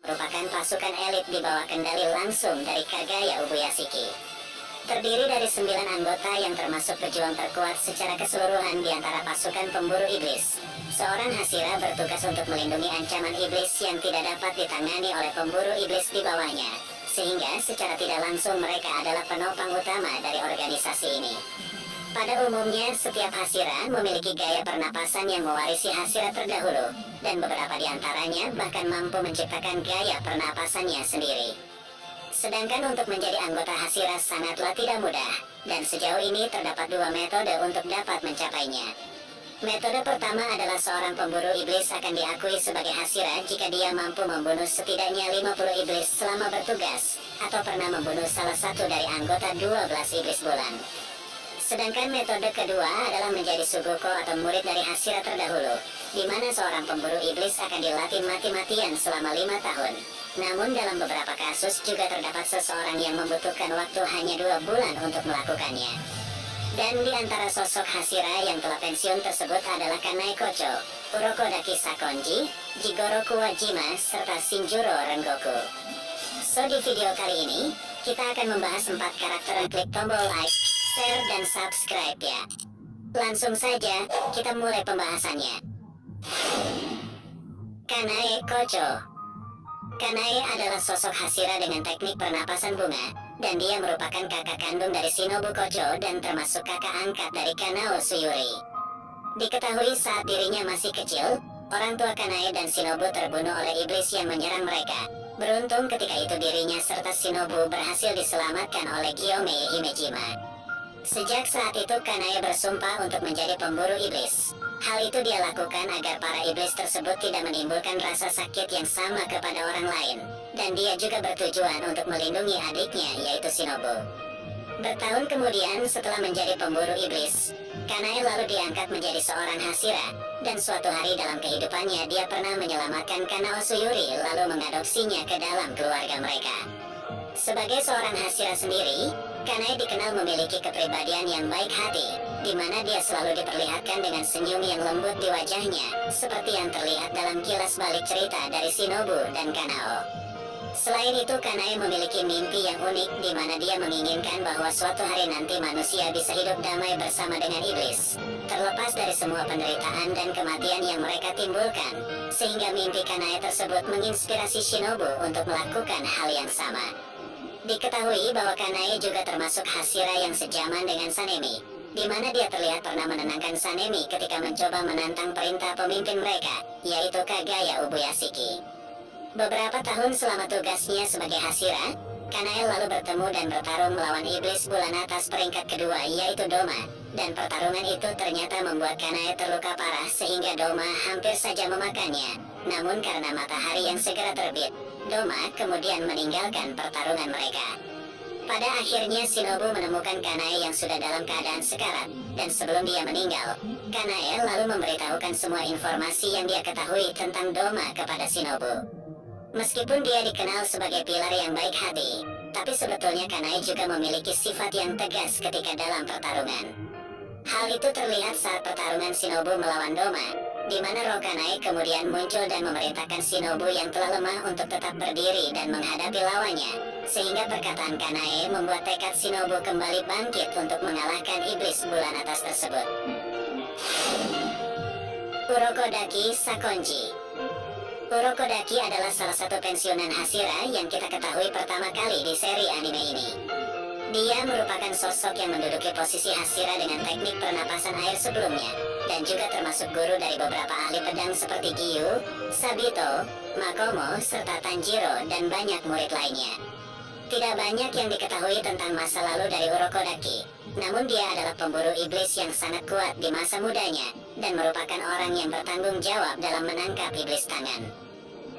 merupakan pasukan elit di bawah kendali langsung dari Kagaya Ubuyashiki. Terdiri dari 9 anggota yang termasuk pejuang terkuat secara keseluruhan di antara pasukan pemburu iblis. Seorang Hashira bertugas untuk melindungi ancaman iblis yang tidak dapat ditangani oleh pemburu iblis di bawahnya, sehingga secara tidak langsung mereka adalah penopang utama dari organisasi ini. Pada umumnya, setiap Hashira memiliki gaya pernapasan yang mewarisi Hashira terdahulu, dan beberapa di antaranya bahkan mampu menciptakan gaya pernapasannya sendiri. Sedangkan untuk menjadi anggota Hashira sangatlah tidak mudah, dan sejauh ini terdapat 2 metode untuk dapat mencapainya. Metode pertama adalah seorang pemburu iblis akan diakui sebagai Hashira jika dia mampu membunuh setidaknya 50 iblis selama bertugas, atau pernah membunuh salah satu dari anggota 12 iblis bulan. Sedangkan metode kedua adalah menjadi Sugoko atau murid dari Hashira terdahulu, di mana seorang pemburu iblis akan dilatih mati-matian selama 5 tahun. Namun dalam beberapa kasus juga terdapat seseorang yang membutuhkan waktu hanya 2 bulan untuk melakukannya. Dan di antara sosok Hashira yang telah pensiun tersebut adalah Kanae Kocho, Urokodaki Sakonji, Jigoro Kuwajima, serta Shinjuro Rengoku. So di video kali ini, kita akan membahas 4 karakter dan klik tombol like, share, dan subscribe ya. Langsung saja, kita mulai pembahasannya. Kanae Kocho. Kanae adalah sosok Hashira dengan teknik pernapasan bunga, dan dia merupakan kakak kandung dari Shinobu Kocho dan termasuk kakak angkat dari Kanao Suyuri. Diketahui saat dirinya masih kecil, orang tua Kanae dan Shinobu terbunuh oleh iblis yang menyerang mereka. Beruntung ketika itu dirinya serta Shinobu berhasil diselamatkan oleh Gyome Himejima. Sejak saat itu Kanae bersumpah untuk menjadi pemburu iblis. Hal itu dia lakukan agar para iblis tersebut tidak menimbulkan rasa sakit yang sama kepada orang lain. Dan dia juga bertujuan untuk melindungi adiknya, yaitu Shinobu. Bertahun kemudian setelah menjadi pemburu iblis, Kanae lalu diangkat menjadi seorang Hashira. Dan suatu hari dalam kehidupannya dia pernah menyelamatkan Kanao Suyuri lalu mengadopsinya ke dalam keluarga mereka. Sebagai seorang Hashira sendiri, Kanae dikenal memiliki kepribadian yang baik hati, di mana dia selalu diperlihatkan dengan senyum yang lembut di wajahnya, seperti yang terlihat dalam kilas balik cerita dari Shinobu dan Kanao. Selain itu, Kanae memiliki mimpi yang unik di mana dia menginginkan bahwa suatu hari nanti manusia bisa hidup damai bersama dengan iblis, terlepas dari semua penderitaan dan kematian yang mereka timbulkan, sehingga mimpi Kanae tersebut menginspirasi Shinobu untuk melakukan hal yang sama. Diketahui bahwa Kanae juga termasuk Hashira yang sejaman dengan Sanemi, di mana dia terlihat pernah menenangkan Sanemi ketika mencoba menantang perintah pemimpin mereka, yaitu Kagaya Ubuyashiki. Beberapa tahun selama tugasnya sebagai Hashira, Kanae lalu bertemu dan bertarung melawan iblis bulan atas peringkat kedua, yaitu Doma, dan pertarungan itu ternyata membuat Kanae terluka parah sehingga Doma hampir saja memakannya. Namun karena matahari yang segera terbit, Doma kemudian meninggalkan pertarungan mereka. Pada akhirnya Shinobu menemukan Kanae yang sudah dalam keadaan sekarat, dan sebelum dia meninggal, Kanae lalu memberitahukan semua informasi yang dia ketahui tentang Doma kepada Shinobu. Meskipun dia dikenal sebagai pilar yang baik hati, tapi sebetulnya Kanae juga memiliki sifat yang tegas ketika dalam pertarungan. Hal itu terlihat saat pertarungan Shinobu melawan Doma, di mana roh Kanae kemudian muncul dan memerintahkan Shinobu yang telah lemah untuk tetap berdiri dan menghadapi lawannya, sehingga perkataan Kanae membuat tekad Shinobu kembali bangkit untuk mengalahkan iblis bulan atas tersebut. Urokodaki Sakonji. Urokodaki adalah salah satu pensiunan Hashira yang kita ketahui pertama kali di seri anime ini. Dia merupakan sosok yang menduduki posisi Hashira dengan teknik pernapasan air sebelumnya, dan juga termasuk guru dari beberapa ahli pedang seperti Giyu, Sabito, Makomo, serta Tanjiro, dan banyak murid lainnya. Tidak banyak yang diketahui tentang masa lalu dari Urokodaki, namun dia adalah pemburu iblis yang sangat kuat di masa mudanya, dan merupakan orang yang bertanggung jawab dalam menangkap iblis tangan.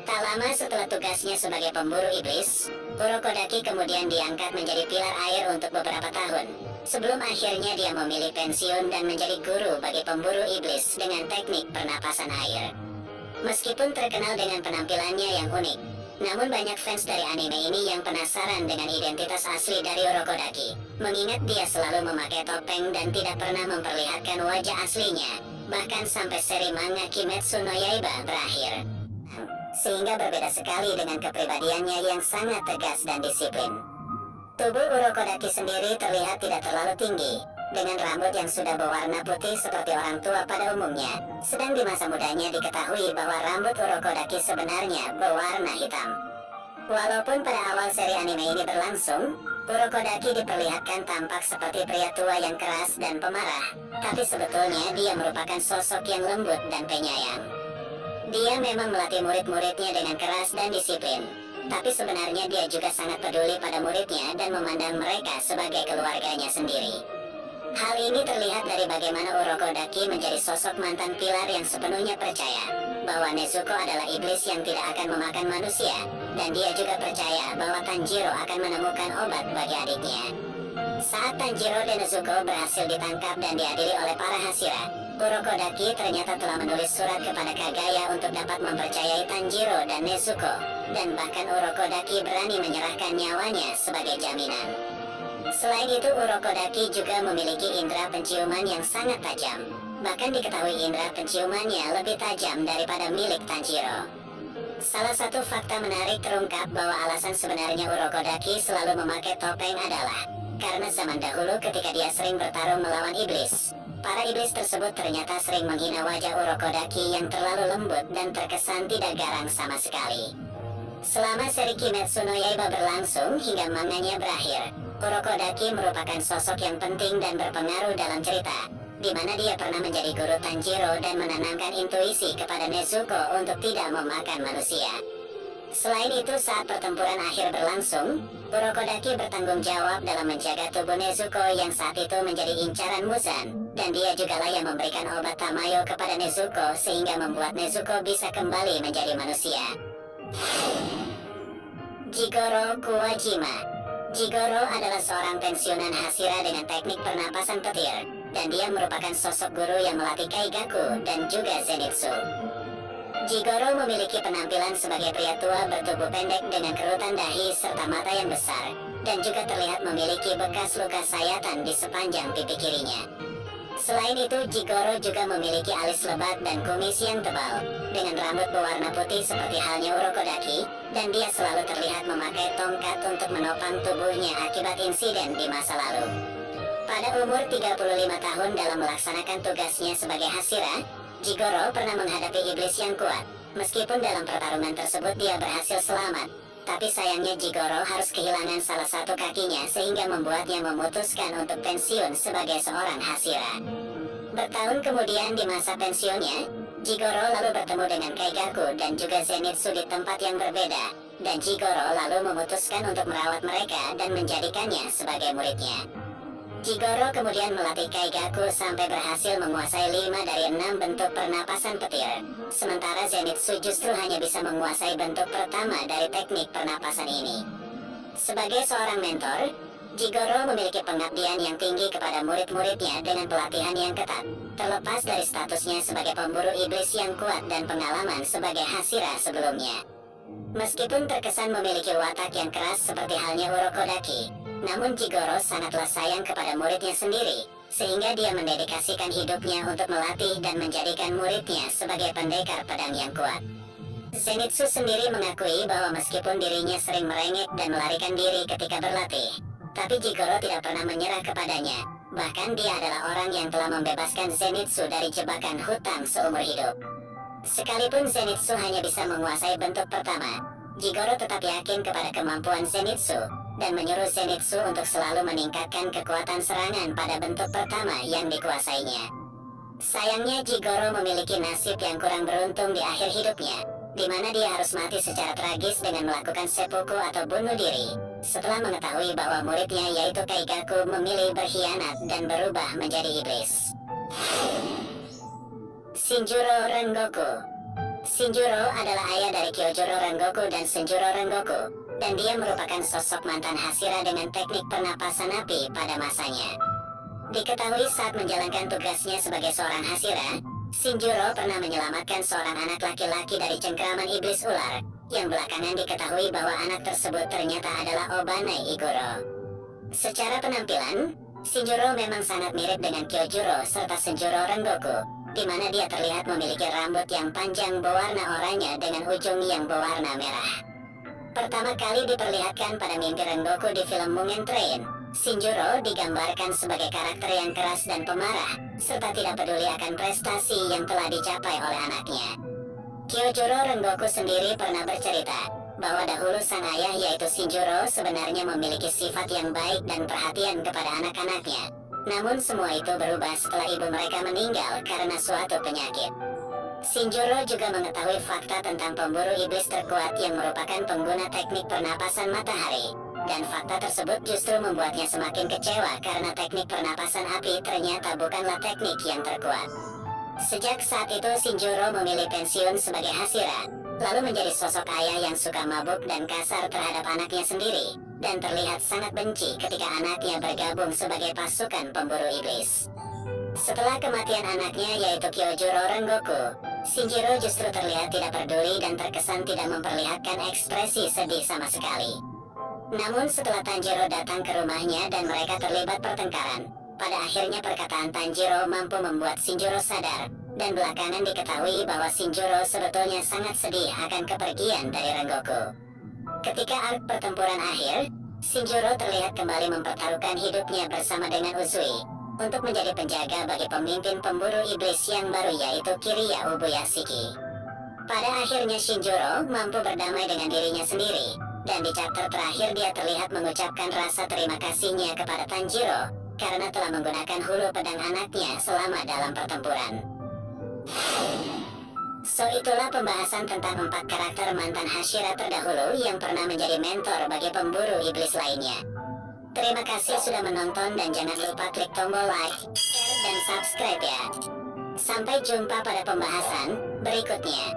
Tak lama setelah tugasnya sebagai pemburu iblis, Urokodaki kemudian diangkat menjadi pilar air untuk beberapa tahun, sebelum akhirnya dia memilih pensiun dan menjadi guru bagi pemburu iblis dengan teknik pernapasan air. Meskipun terkenal dengan penampilannya yang unik, namun banyak fans dari anime ini yang penasaran dengan identitas asli dari Urokodaki, mengingat dia selalu memakai topeng dan tidak pernah memperlihatkan wajah aslinya, bahkan sampai seri manga Kimetsu no Yaiba berakhir. sehingga berbeda sekali dengan kepribadiannya yang sangat tegas dan disiplin. Tubuh Urokodaki sendiri terlihat tidak terlalu tinggi, dengan rambut yang sudah berwarna putih seperti orang tua pada umumnya, sedang di masa mudanya diketahui bahwa rambut Urokodaki sebenarnya berwarna hitam. Walaupun pada awal seri anime ini berlangsung, Urokodaki diperlihatkan tampak seperti pria tua yang keras dan pemarah, tapi sebetulnya dia merupakan sosok yang lembut dan penyayang. Dia memang melatih murid-muridnya dengan keras dan disiplin, tapi sebenarnya dia juga sangat peduli pada muridnya dan memandang mereka sebagai keluarganya sendiri. Hal ini terlihat dari bagaimana Urokodaki menjadi sosok mantan pilar yang sepenuhnya percaya bahwa Nezuko adalah iblis yang tidak akan memakan manusia, dan dia juga percaya bahwa Tanjiro akan menemukan obat bagi adiknya. Saat Tanjiro dan Nezuko berhasil ditangkap dan diadili oleh para Hashira, Urokodaki ternyata telah menulis surat kepada Kagaya untuk dapat mempercayai Tanjiro dan Nezuko, dan bahkan Urokodaki berani menyerahkan nyawanya sebagai jaminan. Selain itu, Urokodaki juga memiliki indera penciuman yang sangat tajam. Bahkan diketahui indera penciumannya lebih tajam daripada milik Tanjiro. Salah satu fakta menarik terungkap bahwa alasan sebenarnya Urokodaki selalu memakai topeng adalah karena zaman dahulu ketika dia sering bertarung melawan iblis, para iblis tersebut ternyata sering menghina wajah Urokodaki yang terlalu lembut dan terkesan tidak garang sama sekali. Selama seri Kimetsu no Yaiba berlangsung hingga manganya berakhir, Urokodaki merupakan sosok yang penting dan berpengaruh dalam cerita, di mana dia pernah menjadi guru Tanjiro dan menanamkan intuisi kepada Nezuko untuk tidak memakan manusia. Selain itu, saat pertempuran akhir berlangsung, Urokodaki bertanggung jawab dalam menjaga tubuh Nezuko yang saat itu menjadi incaran Muzan, dan dia juga lah yang memberikan obat Tamayo kepada Nezuko sehingga membuat Nezuko bisa kembali menjadi manusia. Jigoro Kuwajima. Jigoro adalah seorang pensiunan Hashira dengan teknik pernapasan petir, dan dia merupakan sosok guru yang melatih Kaigaku dan juga Zenitsu. Jigoro memiliki penampilan sebagai pria tua bertubuh pendek dengan kerutan dahi serta mata yang besar, dan juga terlihat memiliki bekas luka sayatan di sepanjang pipi kirinya. Selain itu, Jigoro juga memiliki alis lebat dan kumis yang tebal, dengan rambut berwarna putih seperti halnya Urokodaki, dan dia selalu terlihat memakai tongkat untuk menopang tubuhnya akibat insiden di masa lalu. Pada umur 35 tahun dalam melaksanakan tugasnya sebagai Hashira, Jigoro pernah menghadapi iblis yang kuat. Meskipun dalam pertarungan tersebut dia berhasil selamat, tapi sayangnya Jigoro harus kehilangan salah satu kakinya sehingga membuatnya memutuskan untuk pensiun sebagai seorang Hashira. Bertahun kemudian di masa pensiunnya, Jigoro lalu bertemu dengan Kaigaku dan juga Zenitsu di tempat yang berbeda, dan Jigoro lalu memutuskan untuk merawat mereka dan menjadikannya sebagai muridnya. Jigoro kemudian melatih Kaigaku sampai berhasil menguasai 5 dari 6 bentuk pernapasan petir, sementara Zenitsu justru hanya bisa menguasai bentuk pertama dari teknik pernapasan ini. Sebagai seorang mentor, Jigoro memiliki pengabdian yang tinggi kepada murid-muridnya dengan pelatihan yang ketat, terlepas dari statusnya sebagai pemburu iblis yang kuat dan pengalaman sebagai Hashira sebelumnya. Meskipun terkesan memiliki watak yang keras seperti halnya Urokodaki, namun Jigoro sangatlah sayang kepada muridnya sendiri, sehingga dia mendedikasikan hidupnya untuk melatih dan menjadikan muridnya sebagai pendekar pedang yang kuat. Zenitsu sendiri mengakui bahwa meskipun dirinya sering merengek dan melarikan diri ketika berlatih, tapi Jigoro tidak pernah menyerah kepadanya. Bahkan dia adalah orang yang telah membebaskan Zenitsu dari jebakan hutang seumur hidup. Sekalipun Zenitsu hanya bisa menguasai bentuk pertama, Jigoro tetap yakin kepada kemampuan Zenitsu, dan menyuruh Zenitsu untuk selalu meningkatkan kekuatan serangan pada bentuk pertama yang dikuasainya. Sayangnya Jigoro memiliki nasib yang kurang beruntung di akhir hidupnya, di mana dia harus mati secara tragis dengan melakukan seppuku atau bunuh diri, setelah mengetahui bahwa muridnya yaitu Kaigaku memilih berkhianat dan berubah menjadi iblis. Shinjuro Rengoku. Shinjuro adalah ayah dari Kyojuro Rengoku dan Shinjuro Rengoku, dan dia merupakan sosok mantan Hashira dengan teknik pernapasan api pada masanya. Diketahui saat menjalankan tugasnya sebagai seorang Hashira, Shinjuro pernah menyelamatkan seorang anak laki-laki dari cengkraman iblis ular, yang belakangan diketahui bahwa anak tersebut ternyata adalah Obanai Iguro. Secara penampilan, Shinjuro memang sangat mirip dengan Kyojuro serta Shinjuro Rengoku, di mana dia terlihat memiliki rambut yang panjang berwarna oranye dengan ujung yang berwarna merah. Pertama kali diperlihatkan pada mimpi Rengoku di film Mugen Train, Shinjiro digambarkan sebagai karakter yang keras dan pemarah, serta tidak peduli akan prestasi yang telah dicapai oleh anaknya. Kyojuro Rengoku sendiri pernah bercerita bahwa dahulu sang ayah yaitu Shinjiro sebenarnya memiliki sifat yang baik dan perhatian kepada anak-anaknya. Namun semua itu berubah setelah ibu mereka meninggal karena suatu penyakit. Shinjiro juga mengetahui fakta tentang pemburu iblis terkuat yang merupakan pengguna teknik pernapasan matahari. Dan fakta tersebut justru membuatnya semakin kecewa karena teknik pernapasan api ternyata bukanlah teknik yang terkuat. Sejak saat itu Shinjiro memilih pensiun sebagai Hashira, lalu menjadi sosok ayah yang suka mabuk dan kasar terhadap anaknya sendiri, dan terlihat sangat benci ketika anaknya bergabung sebagai pasukan pemburu iblis. Setelah kematian anaknya yaitu Kyojuro Rengoku, Shinjiro justru terlihat tidak peduli dan terkesan tidak memperlihatkan ekspresi sedih sama sekali. Namun setelah Tanjiro datang ke rumahnya dan mereka terlibat pertengkaran, pada akhirnya perkataan Tanjiro mampu membuat Shinjiro sadar, dan belakangan diketahui bahwa Shinjiro sebetulnya sangat sedih akan kepergian dari Rengoku. Ketika arc pertempuran akhir, Shinjiro terlihat kembali mempertaruhkan hidupnya bersama dengan Uzui untuk menjadi penjaga bagi pemimpin pemburu iblis yang baru yaitu Kiriya Ubuyashiki. Pada akhirnya Shinjiro mampu berdamai dengan dirinya sendiri, dan di chapter terakhir dia terlihat mengucapkan rasa terima kasihnya kepada Tanjiro karena telah menggunakan hulu pedang anaknya selama dalam pertempuran. So itulah pembahasan tentang 4 karakter mantan Hashira terdahulu yang pernah menjadi mentor bagi pemburu iblis lainnya. Terima kasih sudah menonton dan jangan lupa klik tombol like, share, dan subscribe ya. Sampai jumpa pada pembahasan berikutnya.